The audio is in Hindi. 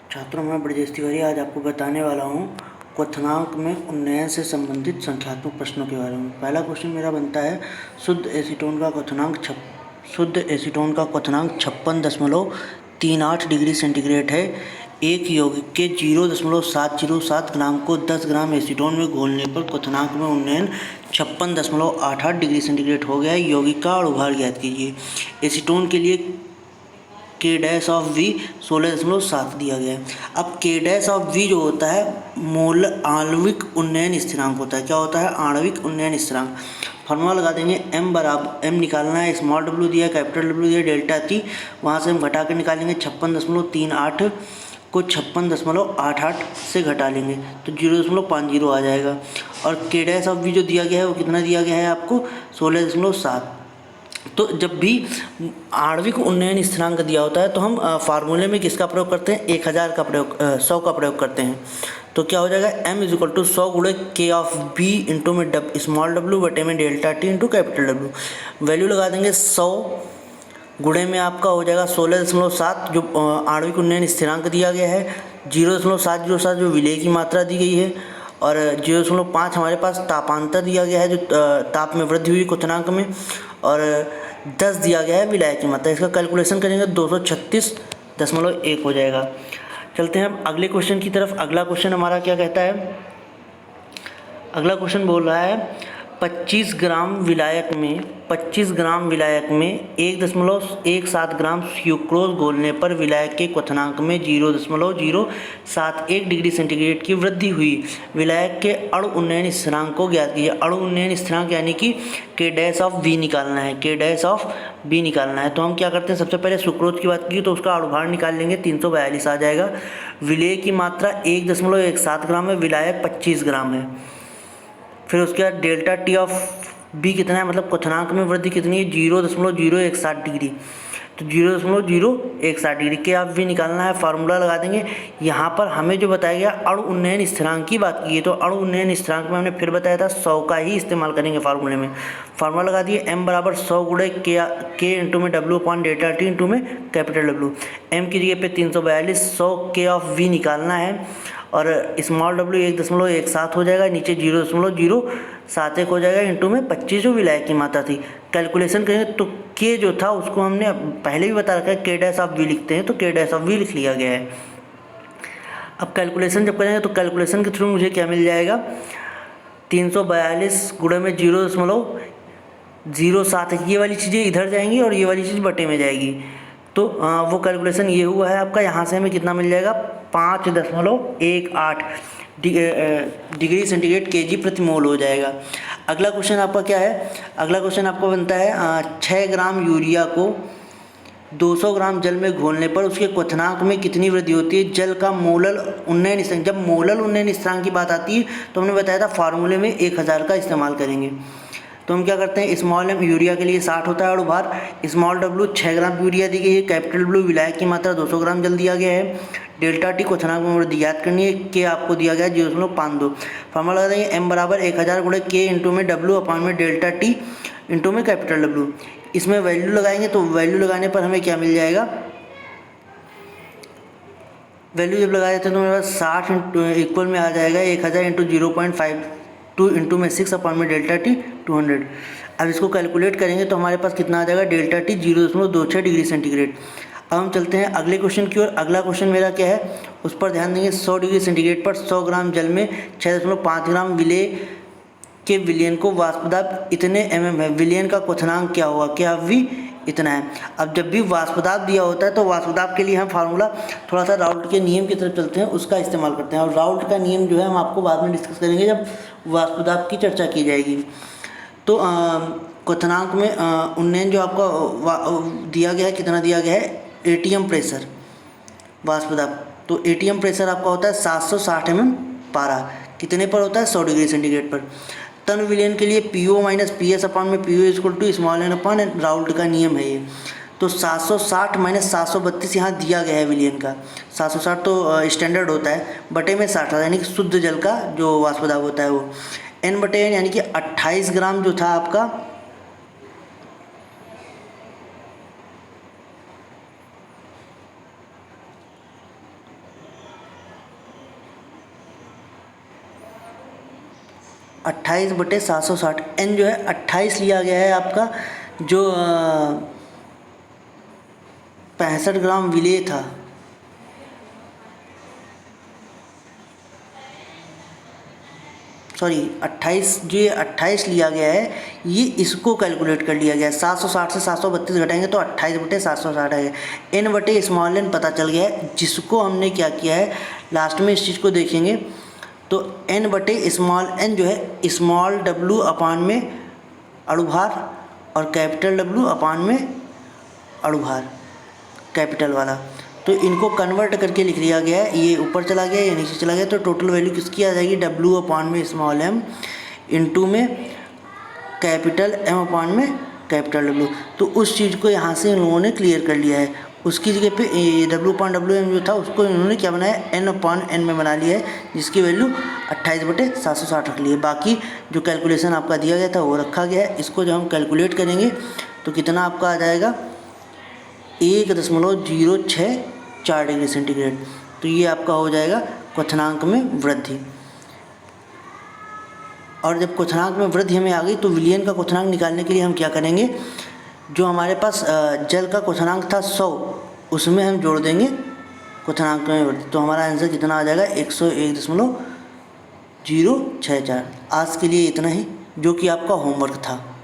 छात्रों, मैं ब्रजेश तिवारी आज आपको बताने वाला हूँ क्वथनांक में उन्नयन से संबंधित संख्यात्मक प्रश्नों के बारे में। पहला क्वेश्चन मेरा बनता है, शुद्ध एसीटोन का क्वथनांक 56.38 डिग्री सेंटीग्रेड है। एक यौगिक के 0.707 ग्राम को 10 ग्राम एसीटोन में घोलने पर क्वथनांक में उन्नयन 56.88 डिग्री सेंटीग्रेड हो गया है। यौगिक का अणुभार ज्ञात कीजिए। एसीटोन के लिए के डैश ऑफ वी 16.7 दिया गया है। अब के डैश ऑफ वी जो होता है आणविक उन्नयन स्थिरांक होता है। क्या होता है? आणविक उन्नयन स्थिरांक। फॉर्मूला लगा देंगे, एम निकालना है, स्मॉल डब्ल्यू दिया, कैपिटल डब्ल्यू दिया, डेल्टा टी, वहाँ से हम घटा कर निकालेंगे 56.38 को 56.88 से घटा लेंगे तो 0.50 आ जाएगा। और के डैश ऑफ वी जो दिया गया है वो कितना दिया गया है आपको? 16.7। तो जब भी आणविक उन्नयन स्थिरांक दिया होता है तो हम फार्मूले में किसका प्रयोग करते हैं? 1000 का प्रयोग 100 का प्रयोग करते हैं। तो क्या हो जाएगा? m = 100 गुणे के ऑफ बी इंटू में स्मॉल डब्ल्यू बटे में delta T into capital W. Value लगा देंगे 100 गुणे में आपका हो जाएगा 16.7 जो आणविक उन्नयन स्थिरांक दिया गया है, 0.707 जो विलेय की मात्रा दी गई है, और 0.5 हमारे पास तापांतर दिया गया है जो ताप में वृद्धि हुई क्वथनांक में, और 10 दिया गया है विलायक की मात्रा। इसका कैलकुलेशन करेंगे 236.1 हो जाएगा। चलते हैं हम अगले क्वेश्चन की तरफ। अगला क्वेश्चन हमारा क्या कहता है? अगला क्वेश्चन बोल रहा है 25 ग्राम विलायक में 1.17 ग्राम सुक्रोज घोलने पर विलायक के क्वथनांक में 0.071 डिग्री सेंटीग्रेड की वृद्धि हुई। विलायक के अणु उन्नयन स्थिरांक को ज्ञात कीजिए। अणु उन्नयन स्थिरांक यानी कि के डैश ऑफ वी निकालना है, के डैश ऑफ बी निकालना है। तो हम क्या करते हैं? सबसे पहले सुक्रोज की बात की तो उसका अणुभार निकाल लेंगे, 342 आ जाएगा। विलेय की मात्रा 1.17 ग्राम है, विलायक 25 ग्राम है। फिर उसके बाद डेल्टा टी ऑफ बी कितना है, मतलब क्वथनांक में वृद्धि कितनी है? 0.061 डिग्री। तो 0.061 डिग्री के आप भी निकालना है। फार्मूला लगा देंगे। यहाँ पर हमें जो बताया गया अणु उन्नयन स्थिरांक की बात की है तो अणु उन्नयन स्थिरांक में हमने फिर बताया था 100 का ही इस्तेमाल करेंगे फार्मूले में। फार्मूला लगा दिए, m = 100 गुणे के इंटू में W upon delta T into में कैपिटल डब्ल्यू। m की जगह पे 342, 100 के ऑफ वी निकालना है, और स्मॉल डब्ल्यू 1.17 हो जाएगा, नीचे 0.071 हो जाएगा, इंटू में 25 जो विलायक की मात्रा थी। कैलकुलेशन करेंगे तो के जो था उसको हमने पहले भी बता रखा है, के डैश ऑफ वी लिखते हैं तो के डैश ऑफ वी लिख लिया गया है। अब कैलकुलेशन जब करेंगे तो कैलकुलेशन के थ्रू मुझे क्या मिल जाएगा? 342 गुणे में 0.07, ये वाली चीज़ें इधर जाएंगी और ये वाली चीज़ बटे में जाएगी। तो वो कैलकुलेशन ये हुआ है आपका। यहाँ से हमें कितना मिल जाएगा? 5.18 डिग्री सेंटीग्रेड kg प्रति मोल हो जाएगा। अगला क्वेश्चन आपका क्या है? अगला क्वेश्चन आपका बनता है 6 ग्राम यूरिया को 200 ग्राम जल में घोलने पर उसके क्वथनांक में कितनी वृद्धि होती है? जल का मोलल उन्नयन स्थिरांक। जब मोलल उन्नयन स्थिरांक की बात आती है तो हमने बताया था फार्मूले में 1000 का इस्तेमाल करेंगे। तो हम क्या करते हैं? स्मॉल एम यूरिया के लिए 60 होता है अणुभार, स्मॉल डब्ल्यू 6 ग्राम यूरिया दी गई है, कैपिटल डब्ल्यू विलायक की मात्रा 200 ग्राम जल दिया गया है, डेल्टा टी क्वथनांक में वृद्धि ज्ञात करनी है, के आपको दिया गया है 0.52। फार्मूला लगा देंगे, m = 1000 गुणे के इंटू में डब्ल्यू अपॉन में डेल्टा टी इंटू में कैपिटल डब्ल्यू। इसमें वैल्यू लगाएंगे तो वैल्यू लगाने पर हमें क्या मिल जाएगा? वैल्यू जब लगा देते हैं तो मेरे पास 60 इक्वल में आ जाएगा 1000 इंटू 0.52 इंटू में 6 अपॉन में डेल्टा टी 200। अब इसको कैलकुलेट करेंगे तो हमारे पास कितना आ जाएगा? Delta T 0.26 degree centigrade. अब हम चलते हैं अगले क्वेश्चन की ओर। अगला क्वेश्चन मेरा क्या है उस पर ध्यान देंगे। 100 डिग्री सेंटीग्रेड पर 100 ग्राम जल में 6.5 ग्राम विलेय के विलयन को वाष्पदाब इतने है। विलयन का क्वथनांक क्या होगा? क्या वी इतना है। अब जब भी वाष्पदाब दिया होता है तो वाष्पदाब के लिए हम फार्मूला थोड़ा सा राउल्ट के नियम की तरफ चलते हैं, उसका इस्तेमाल करते हैं। और राउल्ट का नियम जो है हम आपको बाद में डिस्कस करेंगे जब वाष्पदाब की चर्चा की जाएगी। तो क्वथनांक में उन्नयन जो आपका दिया गया है, कितना दिया गया है? एटीएम प्रेशर वाष्पदाब। तो एटीएम प्रेशर आपका होता है 760 mm पारा। कितने पर होता है? 100 डिग्री सेंटीग्रेड पर। तन विलयन के लिए PO माइनस PS अपॉन में PO = small n upon Raoult का नियम है ये। तो 760 माइनस 732 यहाँ दिया गया है विलयन का। 760 तो स्टैंडर्ड होता है, बटे में 60 यानी कि शुद्ध जल का जो वाष्पदाब होता है वो n/n यानी कि 28 ग्राम जो था आपका 28/760। n जो है 28 लिया गया है आपका, जो 65 ग्राम विलेय था, सॉरी 28, जो ये 28 लिया गया है, ये इसको कैलकुलेट कर लिया गया है। 760 से 732 घटाएंगे तो 28/760 है। n/n पता चल गया है, जिसको हमने क्या किया है, लास्ट में इस चीज़ को देखेंगे। तो n/n जो है स्मॉल w अपान में अणुभार और कैपिटल W अपान में अणुभार, कैपिटल वाला। तो इनको कन्वर्ट करके लिख लिया गया है, ये ऊपर चला गया, ये नीचे चला गया, तो टोटल वैल्यू किसकी आ जाएगी, W अपान में स्मॉल m इंटू में कैपिटल M अपान में कैपिटल W। तो उस चीज़ को यहाँ से इन लोगों ने क्लियर कर लिया है। उसकी जगह पे W/WM जो था उसको इन्होंने क्या बनाया, n/n में बना लिया है, जिसकी वैल्यू 28/760 रख ली है। बाकी जो कैलकुलेशन आपका दिया गया था वो रखा गया है। इसको जब हम कैलकुलेट करेंगे तो कितना आपका आ जाएगा, 1.064 डिग्री सेंटीग्रेड। तो ये आपका हो जाएगा क्वथनांक में वृद्धि। और जब क्वथनांक में वृद्धि हमें आ गई तो विलयन का क्वथनांक निकालने के लिए हम क्या करेंगे, जो हमारे पास जल का क्वथनांक था 100, उसमें हम जोड़ देंगे क्वथनांक में वृद्धि। तो हमारा आंसर कितना आ जाएगा, 101.064। आज के लिए इतना ही, जो कि आपका होमवर्क था।